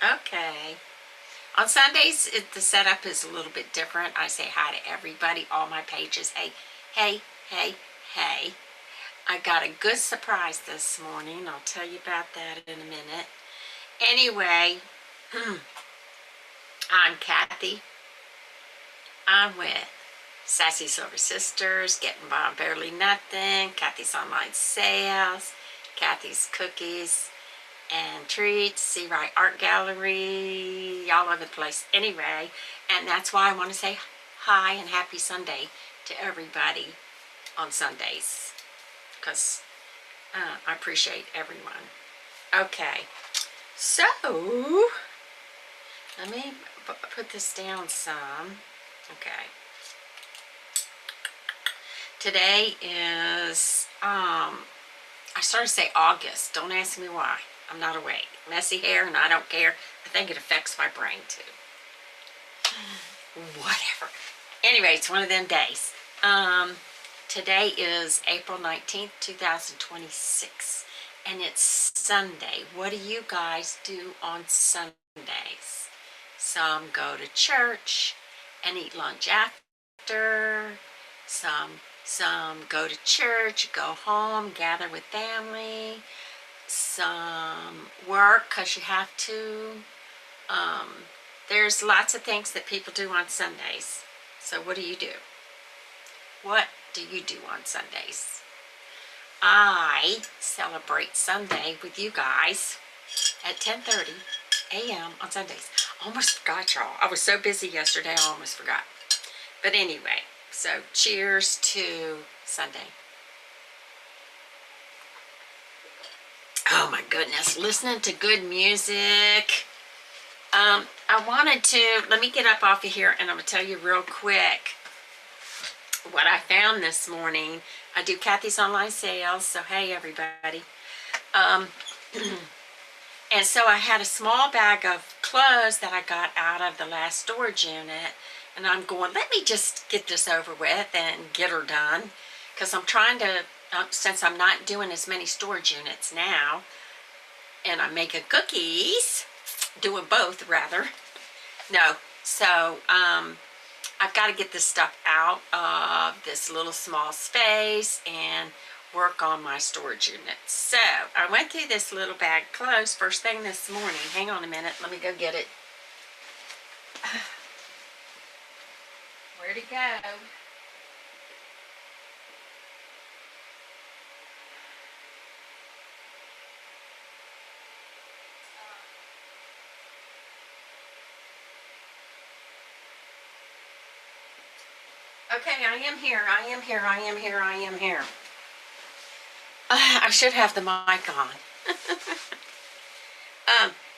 Okay. On Sundays, the setup is a little bit different. I say hi to everybody, all my pages. Hey, hey, hey, hey. I got a good surprise this morning. I'll tell you about that in a minute. Anyway, I'm Cathy. I'm with Sassy Silver Sisters, Getting by on Barely Nothing, Cathy's Online Sales, Cathy's Cookies and Treats, See Right Art Gallery, all over the place. Anyway, and that's why I want to say hi and happy Sunday to everybody on Sundays, because I appreciate everyone. Okay, so let me put this down some. Okay. Today is, I started to say August. Don't ask me why. I'm not awake. Messy hair and I don't care. I think it affects my brain too. Whatever. Anyway, it's one of them days. Today is April 19th, 2026. And it's Sunday. What do you guys do on Sundays? Some go to church and eat lunch after. Some go to church, go home, gather with family. Some work because you have to. There's lots of things that people do on Sundays. So what do you do? What do you do on Sundays? I celebrate Sunday with you guys at 10:30 a.m. on Sundays. Almost forgot, y'all. I was so busy yesterday, I almost forgot. But anyway, so cheers to Sunday. Oh my goodness, listening to good music. I wanted to, let me get up off of here and I'm going to tell you real quick what I found this morning. I do Cathy's Online Sales, so hey everybody. And so I had a small bag of clothes that I got out of the last storage unit, and I'm going, let me just get this over with and get her done, because I'm trying to, since I'm not doing as many storage units now, and I'm making cookies, doing both rather. No, so I've got to get this stuff out of this little small space and work on my storage unit. So I went through this little bag of clothes first thing this morning. Hang on a minute, let me go get it. Where'd it go? Okay, I am here, I am here, I am here, I am here. I should have the mic on.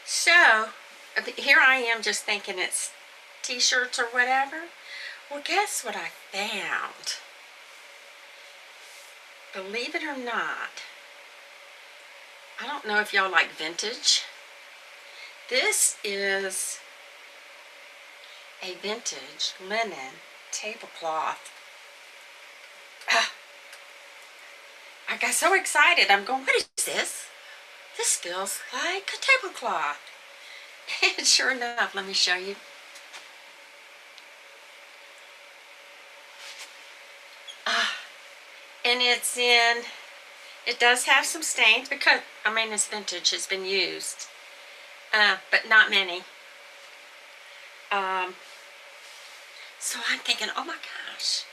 So, here I am just thinking it's t-shirts or whatever. Well, guess what I found? Believe it or not, I don't know if y'all like vintage. This is a vintage linen tablecloth. I got so excited. I'm going, what is this? This feels like a tablecloth. And sure enough, let me show you. And it's in, it does have some stains because, I mean, it's vintage, it's been used, but not many. So I'm thinking, oh my gosh.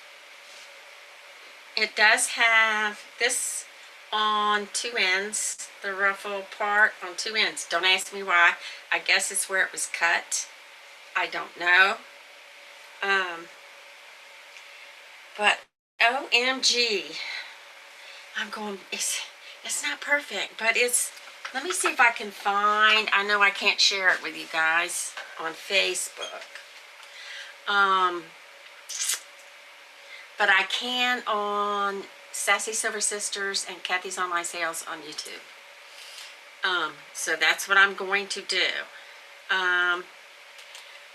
It does have this on two ends, the ruffle part on two ends. Don't ask me why. I guess it's where it was cut. I don't know. But OMG, I'm going, it's not perfect, but it's, let me see if I can find, I know I can't share it with you guys on Facebook. But I can on Sassy Silver Sisters and Cathy's Online Sales on YouTube. So that's what I'm going to do.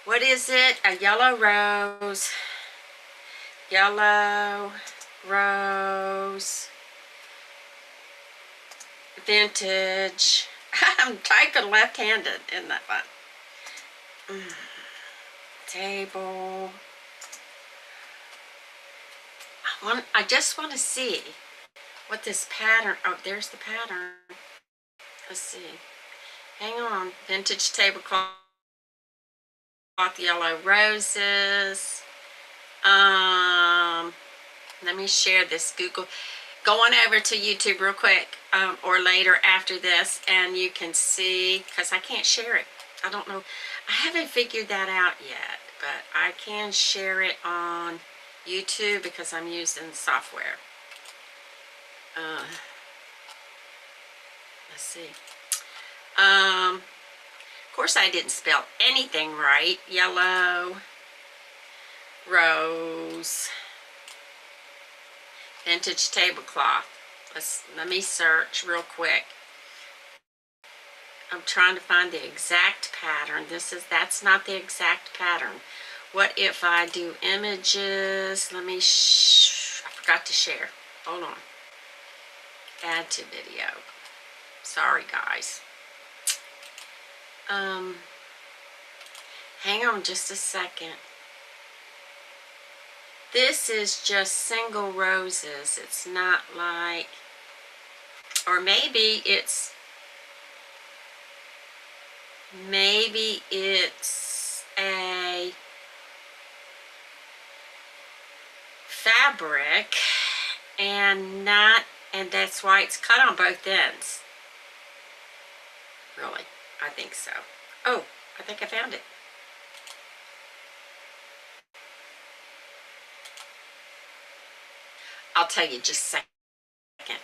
What is it? A yellow rose. Yellow rose. Vintage. I'm typing left-handed, isn't that fun? Table. I just want to see what this pattern. Oh, there's the pattern. Let's see. Hang on. Vintage tablecloth, yellow roses. Let me share this Google. Go on over to YouTube real quick, or later after this, and you can see, because I can't share it. I don't know. I haven't figured that out yet, but I can share it on YouTube because I'm using software. Let's see. Of course, I didn't spell anything right. Yellow, rose, vintage tablecloth. Let me search real quick. I'm trying to find the exact pattern. That's not the exact pattern. What if I do images? I forgot to share. Hold on. Add to video. Sorry, guys. Hang on just a second. This is just single roses. It's not like, or maybe it's a fabric and that's why it's cut on both ends. Really, I think so. Oh, I think I found it. I'll tell you just a second.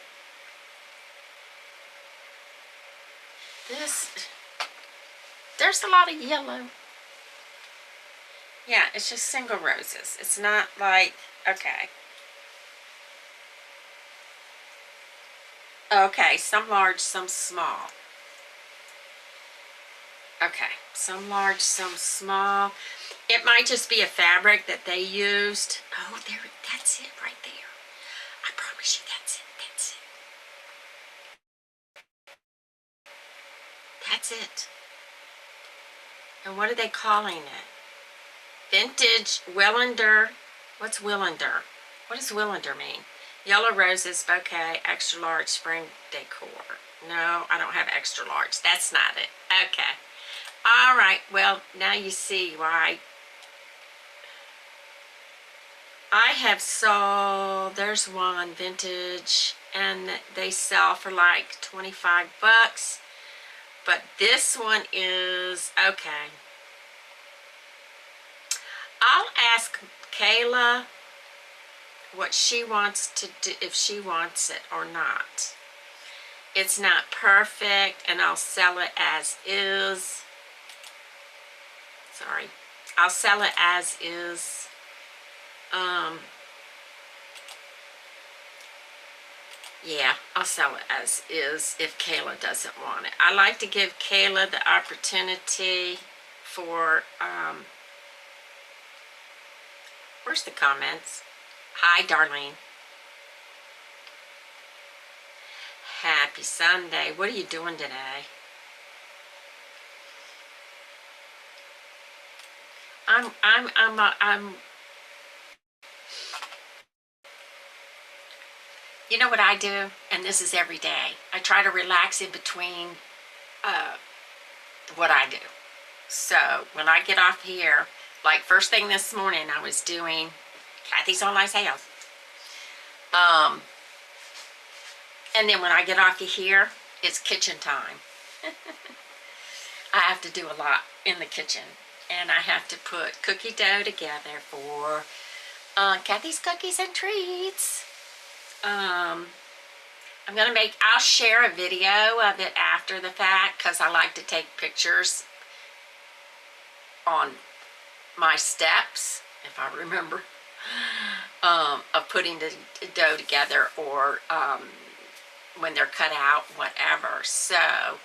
There's a lot of yellow. Yeah, it's just single roses. It's not like, okay. Okay, some large, some small. Okay, some large, some small. It might just be a fabric that they used. Oh, that's it right there. I promise you that's it. That's it. And what are they calling it? Vintage Willander. What's Willander? What does Willander mean? Yellow roses, bouquet, extra large spring decor. No, I don't have extra large. That's not it. Okay. All right. Well, now you see why I have sold. There's one vintage, and they sell for like 25 bucks. But this one is okay. I'll ask Kayla what she wants to do, if she wants it or not. It's not perfect, and I'll sell it as is. Sorry. I'll sell it as is. Yeah, I'll sell it as is if Kayla doesn't want it. I like to give Kayla the opportunity for, where's the comments? Hi, Darlene. Happy Sunday. What are you doing today? You know what I do? And this is every day. I try to relax in between what I do. So when I get off here, like first thing this morning, I was doing Cathy's Online Sales. And then when I get off of here, it's kitchen time. I have to do a lot in the kitchen. And I have to put cookie dough together for Cathy's Cookies and Treats. I'll share a video of it after the fact because I like to take pictures on my steps, if I remember, of putting the dough together or when they're cut out, whatever. So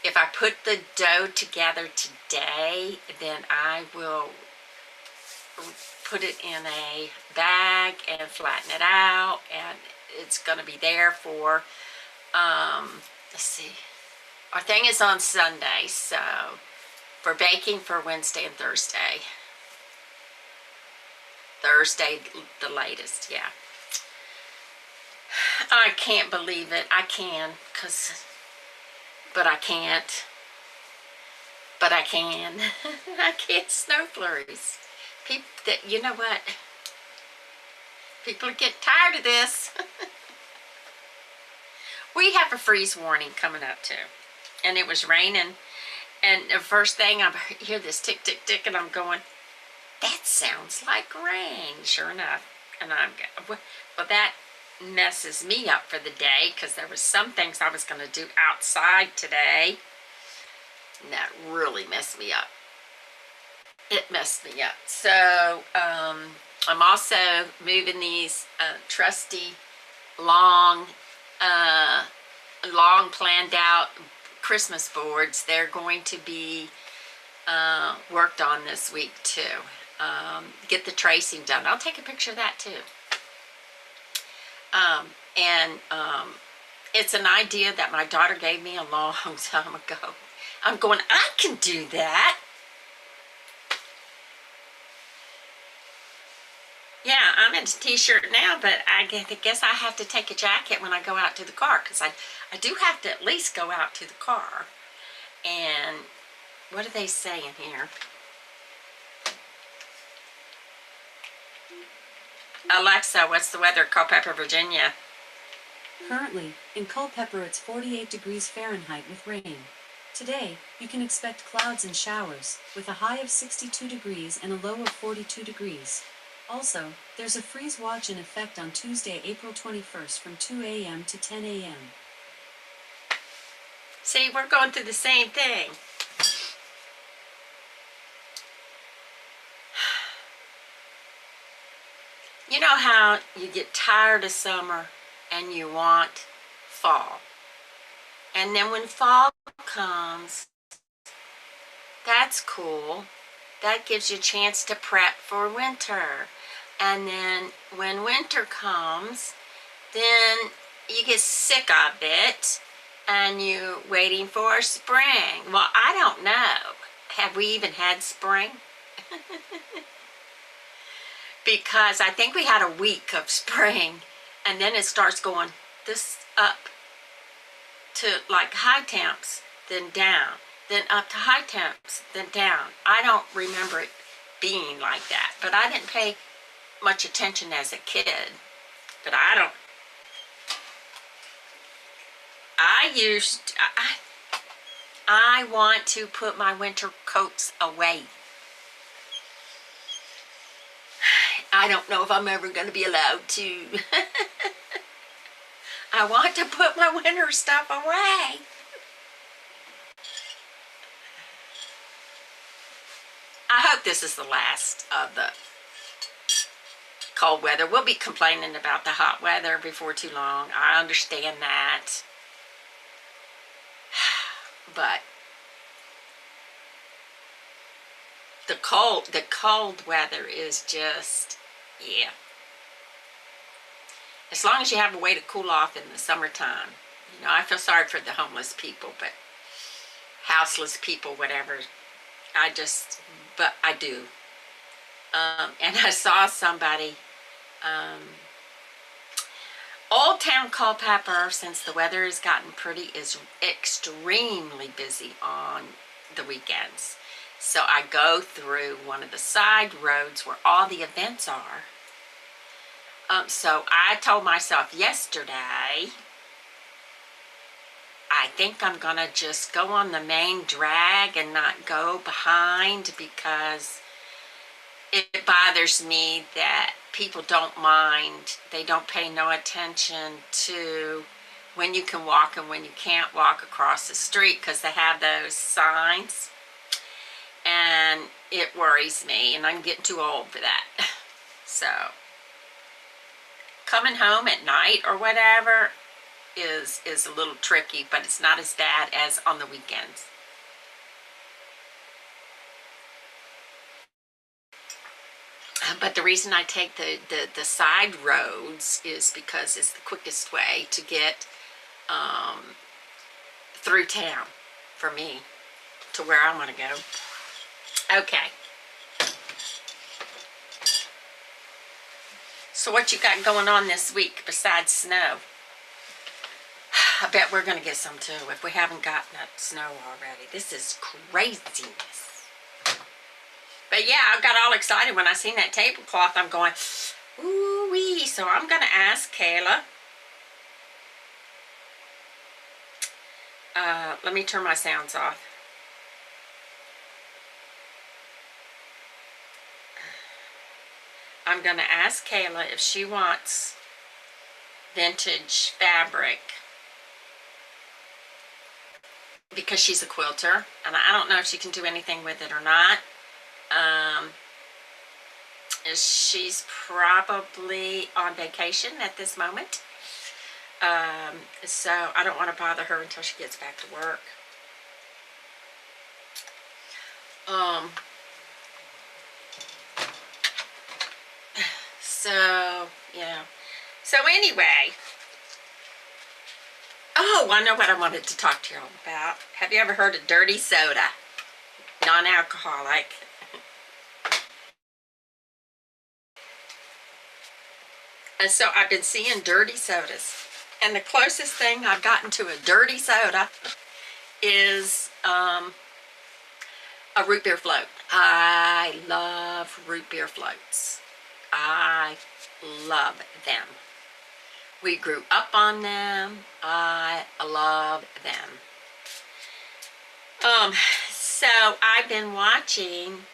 if I put the dough together today, then I will put it in a bag and flatten it out, and it's going to be there for, let's see, our thing is on Sunday, so for baking for Wednesday and Thursday. Thursday, the latest, yeah. I can't believe it. I can, but I can't. But I can. I can't snow flurries. People, you know what? People are getting tired of this. We have a freeze warning coming up too. And it was raining. And the first thing I hear this tick, tick, tick, and I'm going, that sounds like rain. Sure enough. And I'm going, well, that messes me up for the day because there was some things I was going to do outside today. And that really messed me up. It messed me up. So I'm also moving these trusty, long planned out Christmas boards. They're going to be worked on this week too. Get the tracing done. I'll take a picture of that too. It's an idea that my daughter gave me a long time ago. I'm going, I can do that. Yeah, I'm in a t-shirt now, but I guess I have to take a jacket when I go out to the car, because I do have to at least go out to the car. And what are they saying here? Alexa, what's the weather at Culpeper, Virginia? Currently, in Culpeper it's 48 degrees Fahrenheit with rain. Today, you can expect clouds and showers, with a high of 62 degrees and a low of 42 degrees. Also, there's a freeze watch in effect on Tuesday, April 21st from 2 a.m. to 10 a.m. See, we're going through the same thing. You know how you get tired of summer and you want fall. And then when fall comes, that's cool. That gives you a chance to prep for winter. And then when winter comes, then you get sick of it and you're waiting for spring. Well, I don't know. Have we even had spring? Because I think we had a week of spring, and then it starts going this up to like high temps, then down, then up to high temps, then down. I don't remember it being like that, but I didn't pay much attention as a kid. But I want to put my winter coats away. I don't know if I'm ever going to be allowed to. I want to put my winter stuff away. I hope this is the last of the cold weather. We'll be complaining about the hot weather before too long. I understand that. But the cold weather is just, yeah. As long as you have a way to cool off in the summertime. You know, I feel sorry for the homeless people, but houseless people, whatever. But I do. And I saw somebody, Old Town Culpeper, since the weather has gotten pretty, is extremely busy on the weekends. So I go through one of the side roads where all the events are. So I told myself yesterday, I think I'm going to just go on the main drag and not go behind, because it bothers me that people don't mind. They don't pay no attention to when you can walk and when you can't walk across the street, because they have those signs. And it worries me, and I'm getting too old for that. So coming home at night or whatever is a little tricky, but it's not as bad as on the weekends. But the reason I take the side roads is because it's the quickest way to get through town for me to where I want to go. Okay. So what you got going on this week besides snow? I bet we're going to get some too if we haven't gotten that snow already. This is craziness. But yeah, I got all excited when I seen that tablecloth. I'm going, ooh wee. So I'm going to ask Kayla. Let me turn my sounds off. I'm going to ask Kayla if she wants vintage fabric because she's a quilter, and I don't know if she can do anything with it or not. She's probably on vacation at this moment, so I don't want to bother her until she gets back to work. So yeah. So anyway, oh, I know what I wanted to talk to you all about. Have you ever heard of dirty soda? Non-alcoholic. And so I've been seeing dirty sodas. And the closest thing I've gotten to a dirty soda is a root beer float. I love root beer floats. I love them. We grew up on them. I love them. So I've been watching.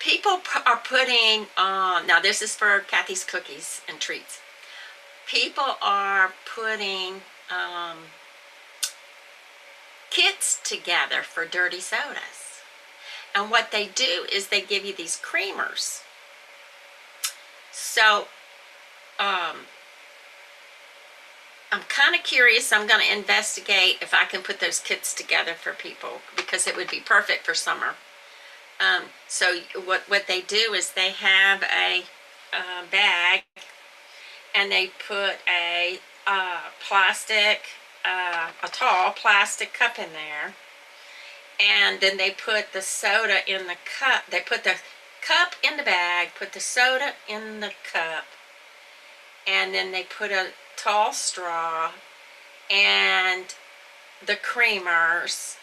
People are putting on, now this is for Cathy's cookies and treats. People are putting kits together for dirty sodas. And what they do is they give you these creamers. So I'm kind of curious. I'm going to investigate if I can put those kits together for people because it would be perfect for summer. So what they do is they have a bag and they put a tall plastic cup in there, and then they put the soda in the cup. They put the cup in the bag, put the soda in the cup, and then they put a tall straw and the creamers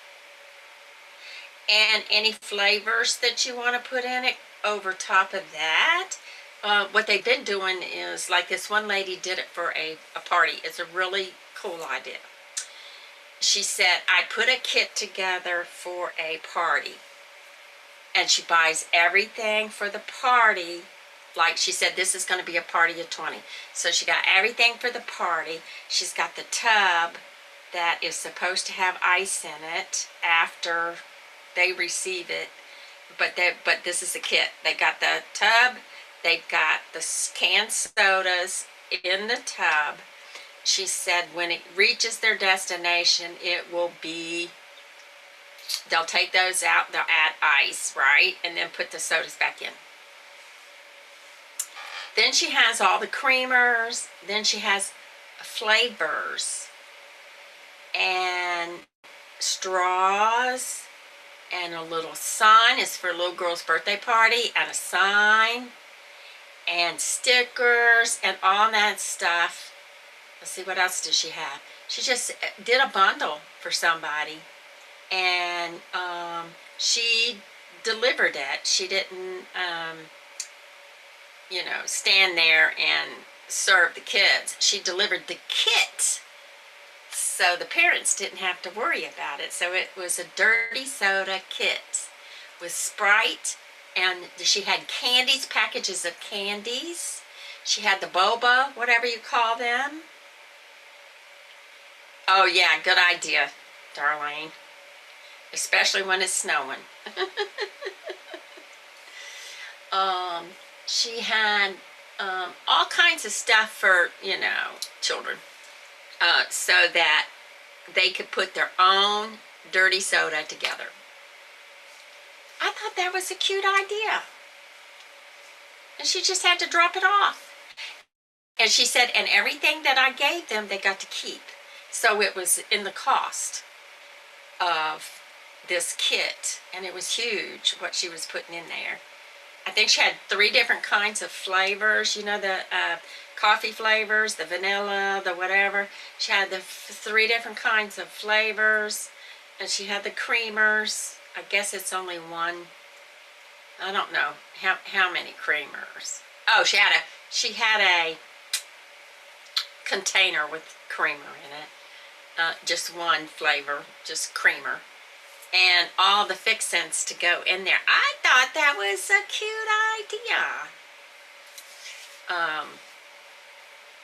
and any flavors that you want to put in it over top of that. What they've been doing is, like this one lady did it for a party. It's a really cool idea. She said, I put a kit together for a party. And she buys everything for the party. Like she said, this is going to be a party of 20. So she got everything for the party. She's got the tub that is supposed to have ice in it after they receive it. But this is the kit. They got the tub. They've got the canned sodas in the tub. She said when it reaches their destination, it will be, they'll take those out, they'll add ice, right? And then put the sodas back in. Then she has all the creamers. Then she has flavors and straws and a little sign. It's for a little girl's birthday party, and a sign and stickers and all that stuff. Let's see, what else does she have? She just did a bundle for somebody, and she delivered it. She didn't stand there and serve the kids. She delivered the kit, so the parents didn't have to worry about it. So it was a dirty soda kit with Sprite, and she had candies, packages of candies. She had the boba, whatever you call them. Oh yeah, good idea, Darlene. Especially when it's snowing. She had all kinds of stuff for, children. So that they could put their own dirty soda together. I thought that was a cute idea. And she just had to drop it off. And she said, and everything that I gave them, they got to keep. So it was in the cost of this kit, and it was huge what she was putting in there. I think she had 3 different kinds of flavors. You know, the coffee flavors, the vanilla, the whatever. She had the 3 different kinds of flavors, and she had the creamers. I guess it's only one. I don't know how many creamers. Oh, she had a container with creamer in it. Just one flavor, just creamer. And all the fixins to go in there. I thought that was a cute idea.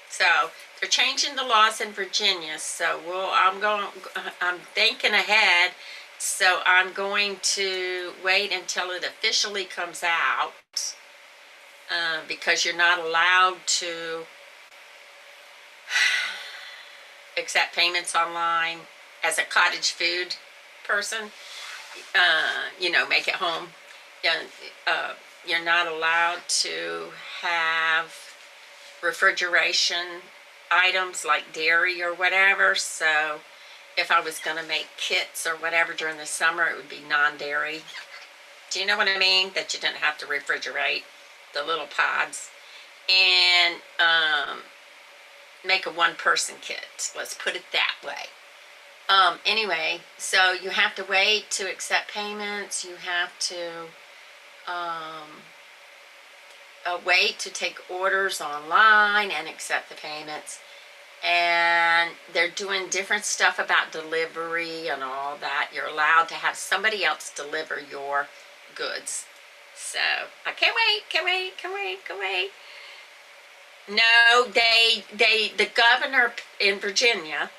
So they're changing the laws in Virginia. So I'm thinking ahead. So I'm going to wait until it officially comes out, because you're not allowed to accept payments online as a cottage food person. Make it home. You're not allowed to have refrigeration items like dairy or whatever. So if I was going to make kits or whatever during the summer, it would be non-dairy. Do you know what I mean? That you didn't have to refrigerate the little pods. And make a one-person kit. Let's put it that way. Anyway, so you have to wait to accept payments. You have to wait to take orders online and accept the payments. And they're doing different stuff about delivery and all that. You're allowed to have somebody else deliver your goods. So I can't wait. No, the governor in Virginia,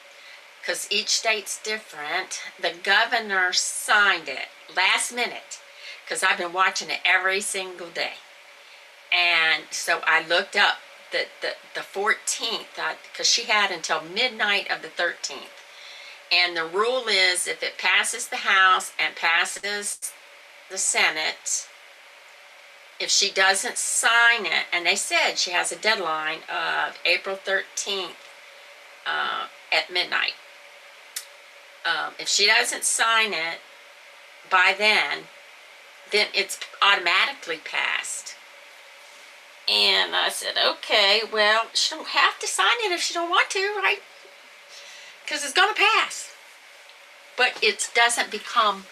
because each state's different, the governor signed it last minute, because I've been watching it every single day. And so I looked up the 14th, because she had until midnight of the 13th. And the rule is, if it passes the House and passes the Senate, if she doesn't sign it, and they said she has a deadline of April 13th at midnight. If she doesn't sign it by then it's automatically passed. And I said, okay, well, she don't have to sign it if she don't want to, right? Because it's going to pass. But it doesn't become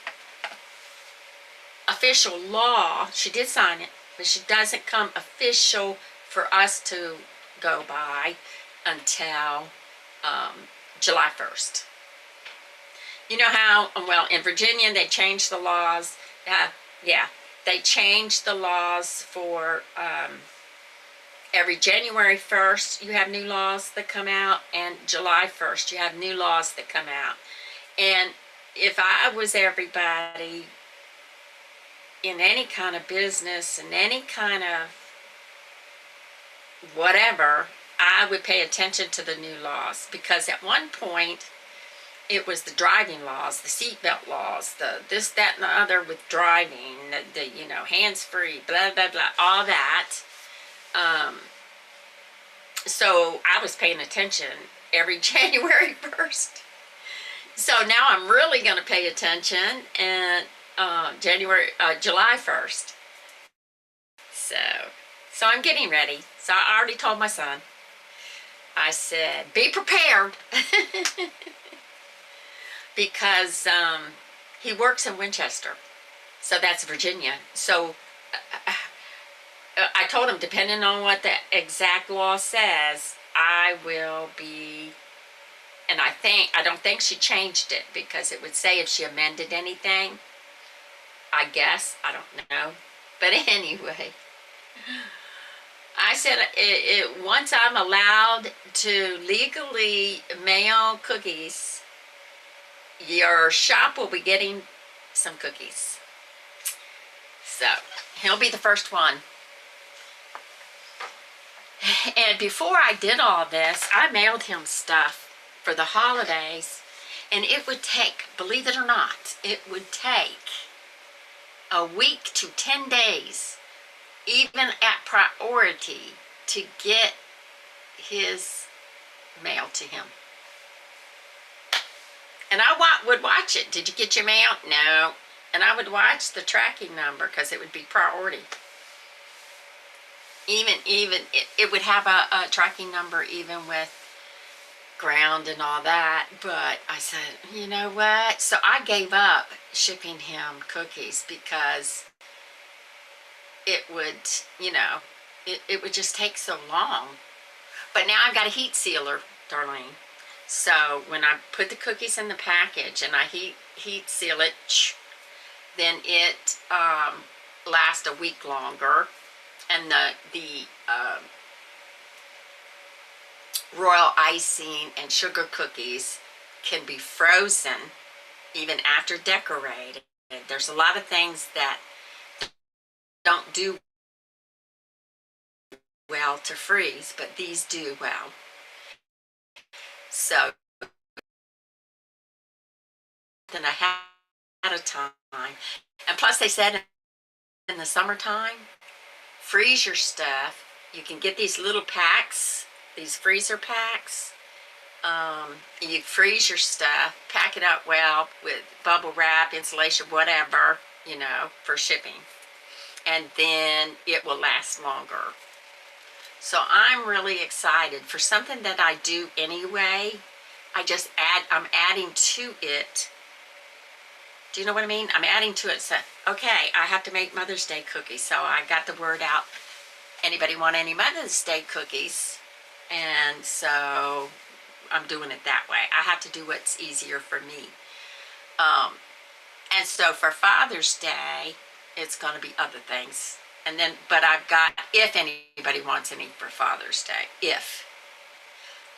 official law. She did sign it, but she doesn't come official for us to go by until July 1st. You know how, well, in Virginia, they changed the laws. They changed the laws for every January 1st, you have new laws that come out, and July 1st, you have new laws that come out. And if I was everybody in any kind of business and any kind of whatever, I would pay attention to the new laws, because at one point it was the driving laws, the seatbelt laws, the this, that, and the other with driving, the hands-free, blah, blah, blah, all that. So I was paying attention every January 1st. So now I'm really going to pay attention and July 1st. So I'm getting ready. So I already told my son. I said, be prepared. Because he works in Winchester. So that's Virginia. So I told him, depending on what the exact law says, I will be, and I don't think she changed it, because it would say if she amended anything, I guess, I don't know. But anyway, I said, once I'm allowed to legally mail cookies, your shop will be getting some cookies. So he'll be the first one. And before I did all this, I mailed him stuff for the holidays, and it would take, believe it or not, it would take a week to 10 days, even at priority, to get his mail to him. And I would watch it. Did you get your mail? No. And I would watch the tracking number because it would be priority. It would have a tracking number even with ground and all that. But I said, you know what? So I gave up shipping him cookies because it would, it would just take so long. But now I've got a heat sealer, Darlene. So when I put the cookies in the package and I heat seal it, then it lasts a week longer. And the royal icing and sugar cookies can be frozen even after decorated. There's a lot of things that don't do well to freeze, but these do well. So then I had a time. And plus they said in the summertime, freeze your stuff. You can get these little packs, these freezer packs. You freeze your stuff, pack it up well with bubble wrap, insulation, whatever, for shipping. And then it will last longer. So I'm really excited for something that I do anyway. I'm adding to it. Do you know what I mean? I'm adding to it. So, okay, I have to make Mother's Day cookies. So I got the word out. Anybody want any Mother's Day cookies? And so I'm doing it that way. I have to do what's easier for me. And so for Father's Day, it's going to be other things. And then, but I've got, if anybody wants any for Father's Day, if.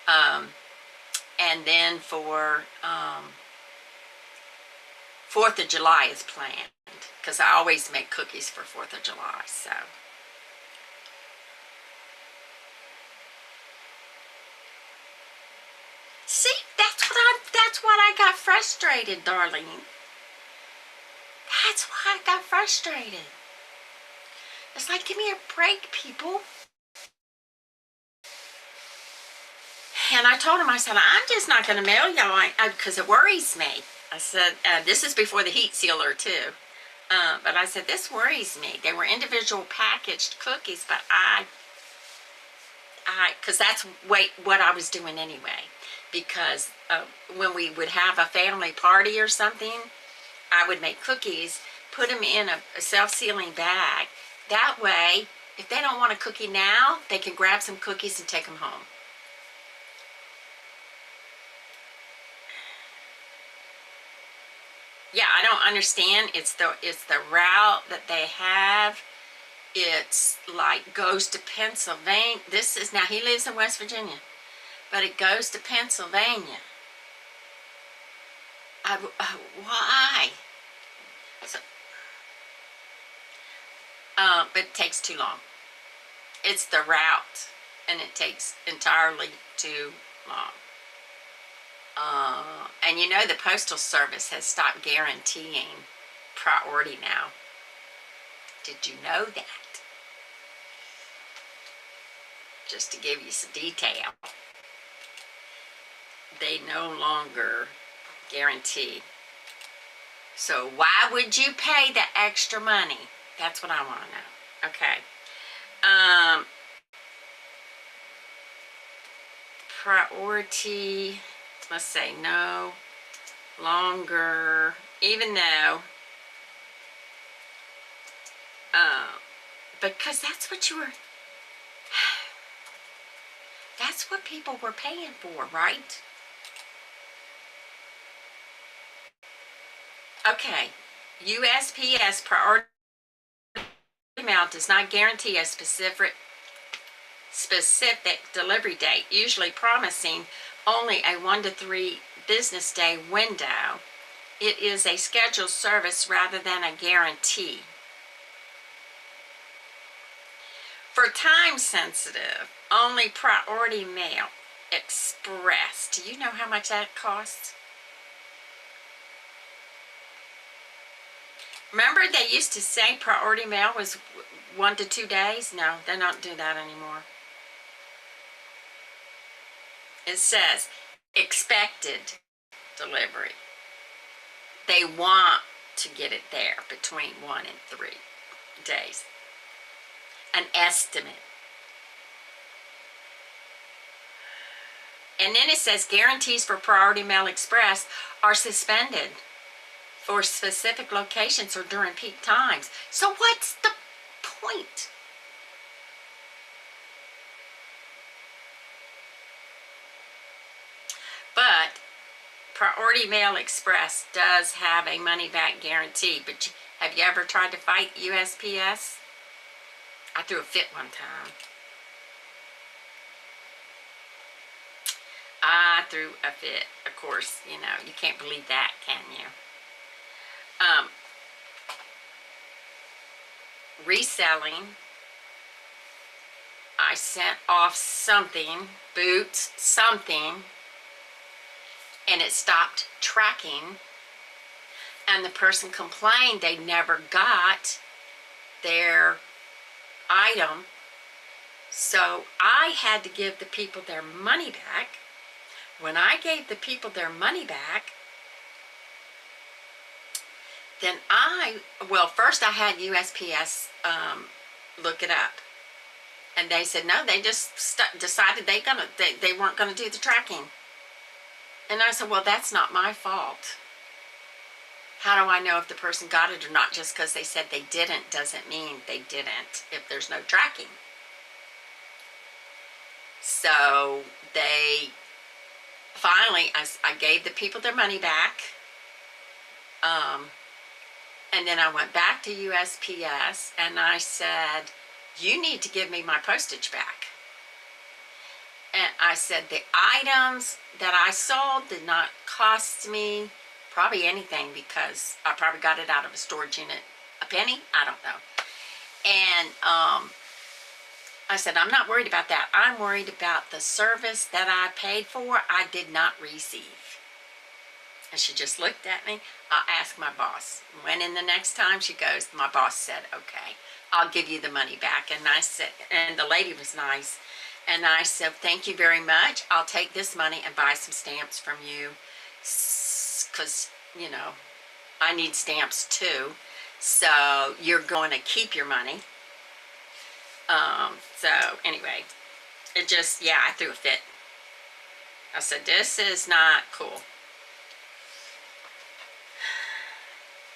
And then for 4th of July is planned, because I always make cookies for 4th of July, so. See, that's what I got frustrated, Darlene. That's why I got frustrated. It's like, give me a break, people. And I told him, I said, I'm just not going to mail y'all because it worries me. I said, this is before the heat sealer too. But I said, this worries me. They were individual packaged cookies, but because that's what I was doing anyway. Because when we would have a family party or something, I would make cookies, put them in a self-sealing bag. That way, if they don't want a cookie now, they can grab some cookies and take them home. Yeah, I don't understand. It's the route that they have. It's like goes to Pennsylvania. Now he lives in West Virginia, but it goes to Pennsylvania. Why? So, but it takes too long. It's the route, and it takes entirely too long. And the Postal Service has stopped guaranteeing priority now. Did you know that? Just to give you some detail. They no longer guarantee. So why would you pay the extra money? That's what I want to know. Okay. Priority, let's say no longer, even though, because that's what people were paying for, right? Okay, USPS priority mail does not guarantee a specific delivery date, usually promising only a 1 to 3 business day window. It is a scheduled service rather than a guarantee. For time sensitive, only priority mail express. Do you know how much that costs? Remember they used to say priority mail was 1 to 2 days? No, they don't do that anymore. It says expected delivery. They want to get it there between 1 and 3 days. An estimate. And then it says guarantees for Priority Mail Express are suspended for specific locations or during peak times. So what's the point? But Priority Mail Express does have a money-back guarantee. But have you ever tried to fight USPS? I threw a fit one time. I threw a fit. Of course, you know, you can't believe that, can you? Reselling. I sent off something, boots, something, and it stopped tracking. And the person complained they never got their item. So I had to give the people their money back. When I gave the people their money back, then first I had USPS look it up. And they said, no, they just decided they weren't going to do the tracking. And I said, well, that's not my fault. How do I know if the person got it or not? Just because they said they didn't doesn't mean they didn't if there's no tracking. So they finally, I gave the people their money back. And then I went back to USPS and I said, you need to give me my postage back. And I said, the items that I sold did not cost me probably anything because I probably got it out of a storage unit. A penny? I don't know. And I said, I'm not worried about that. I'm worried about the service that I paid for, I did not receive. And she just looked at me. I asked my boss. Went in the next time, she goes, my boss said, okay, I'll give you the money back. And I said, and the lady was nice. And I said, thank you very much. I'll take this money and buy some stamps from you. Because, you know, I need stamps too. So you're going to keep your money. So anyway, it just, yeah, I threw a fit. I said, this is not cool.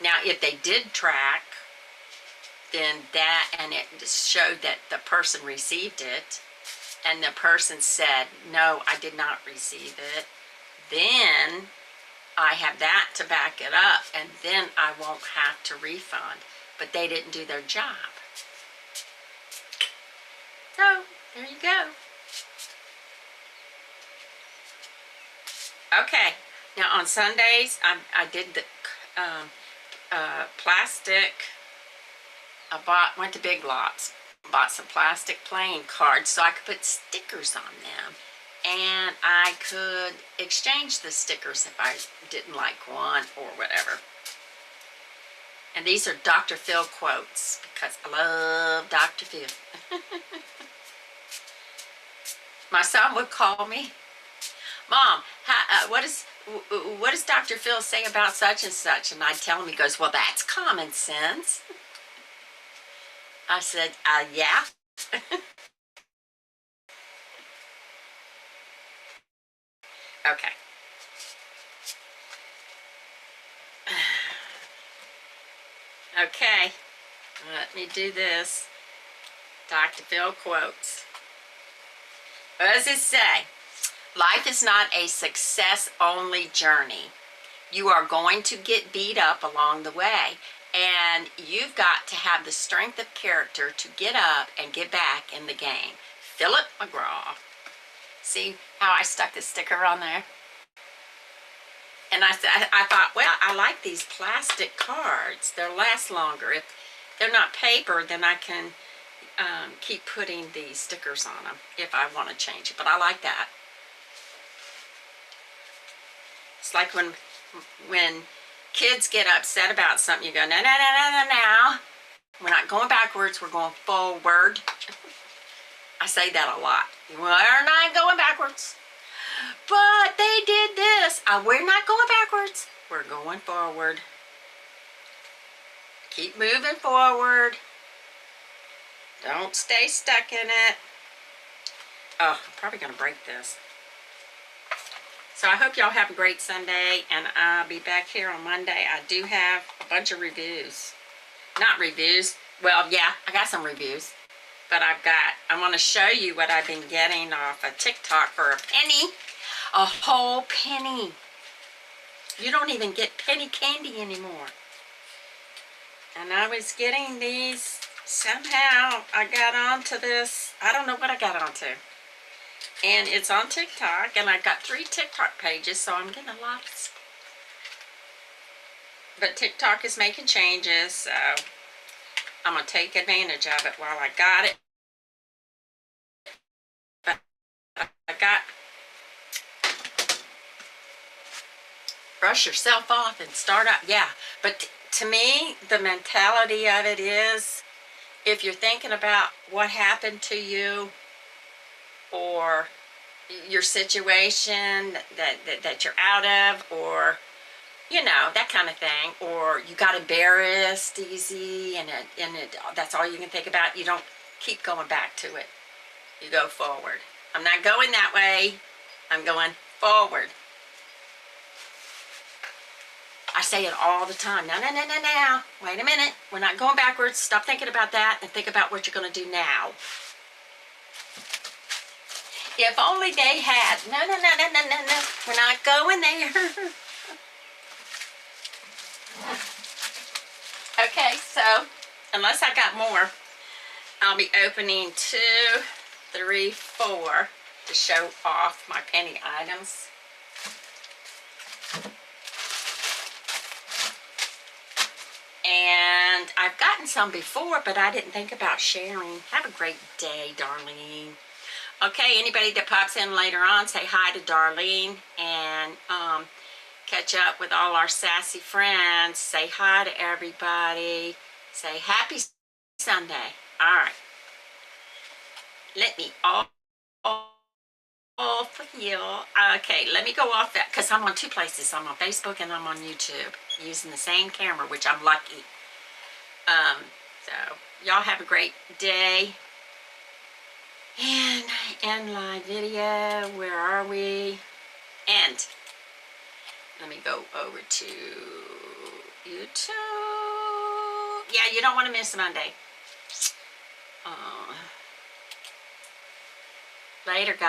Now, if they did track, then that, and it showed that the person received it, and the person said, no, I did not receive it, then I have that to back it up, and then I won't have to refund. But they didn't do their job. So, there you go. Okay, now on Sundays, I did the plastic. I went to Big Lots, bought some plastic playing cards so I could put stickers on them. And I could exchange the stickers if I didn't like one or whatever. And these are Dr. Phil quotes because I love Dr. Phil. My son would call me, Mom, what does Dr. Phil say about such and such? And I'd tell him, he goes, well, that's common sense. I said, yeah. Okay. Okay, let me do this. Dr. Phil quotes. What does it say? Life is not a success-only journey. You are going to get beat up along the way, and you've got to have the strength of character to get up and get back in the game. Philip McGraw. See how I stuck the sticker on there? And I thought, well, I like these plastic cards. They'll last longer. If they're not paper, then I can keep putting the stickers on them if I want to change it. But I like that. It's like when kids get upset about something, you go, no, no, no, no, no, no. We're not going backwards, we're going forward. I say that a lot. We're not going backwards. But they did this. We're not going backwards. We're going forward. Keep moving forward. Don't stay stuck in it. Oh, I'm probably going to break this. So I hope y'all have a great Sunday, and I'll be back here on Monday. I do have a bunch of reviews. Not reviews. Well, yeah, I got some reviews. But I want to show you what I've been getting off of TikTok for a penny. A whole penny. You don't even get penny candy anymore. And I was getting these. Somehow I got onto this. I don't know what I got onto. And it's on TikTok, and I've got 3 TikTok pages, so I'm getting a lot of. But TikTok is making changes, so I'm going to take advantage of it while I got it. But I got. Brush yourself off and start up. Yeah, but to me, the mentality of it is, if you're thinking about what happened to you, or your situation that you're out of, or that kind of thing, or you got embarrassed easy, and that's all you can think about, you don't keep going back to it. You go forward. I'm not going that way. I'm going forward. I say it all the time. Now. Wait a minute. We're not going backwards. Stop thinking about that and think about what you're going to do now. If only they had. No. We're not going there. Okay, so unless I got more, I'll be opening 2, 3, 4 to show off my penny items. And I've gotten some before, but I didn't think about sharing. Have a great day, Darlene. Okay, anybody that pops in later on, say hi to Darlene, and catch up with all our sassy friends. Say hi to everybody. Say happy Sunday. All right. Let me off you. Okay, let me go off that, because I'm on 2 places. I'm on Facebook and I'm on YouTube using the same camera, which I'm lucky. So y'all have a great day. And end live video. Where are we? And let me go over to YouTube. Yeah, you don't want to miss Monday. Later, guys.